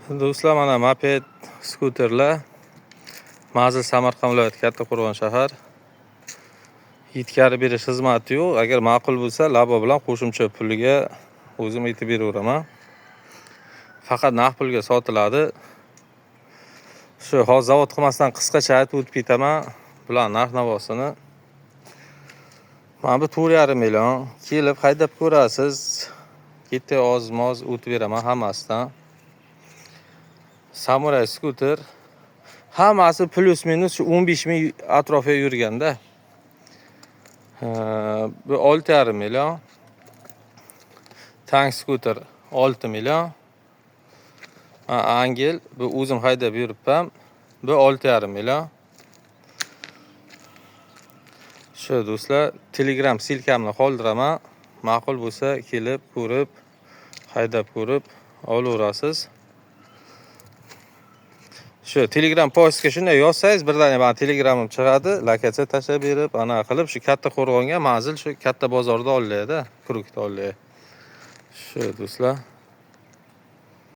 Do'stlar, mana moped, skuterlar manzil Samarqand viloyati Kattaqo'rg'on shahar. Yetkazib berish xizmati yo'q. Agar ma'qul bo'lsa, labo bilan qo'shimcha puliga o'zim aytib beraveraman. Faqat naqd pulga sotiladi. Shu hozir zavod qilmasdan qisqacha aytib o'tib ketaman. Bular narx-navosini. Mana bu 4,5 million. Kelib haydab ko'rasiz. Ketti oz-moz o'tib beraman hammasidan. Samuray skuter. Hammasi plus minus 15 ming atrofida yurganda. Bu 6,5 million. Tank skuter 6 million. Angel bu o'zim haydab yuribman. Bu 6,5 million. Shu do'stlar, Telegram silkamni qoldiraman. Ma'qul bo'lsa kelib ko'rib, haydab ko'rib olaverasiz. Shu Telegram postga shunday yozsangiz, birdan men Telegramim chiqadi, lokatsiya tashlab berib, ana qilib shu Kattaqo'rg'onga manzil shu katta bozorda olaydi, Kurukda olaydi. Shu do'stlar.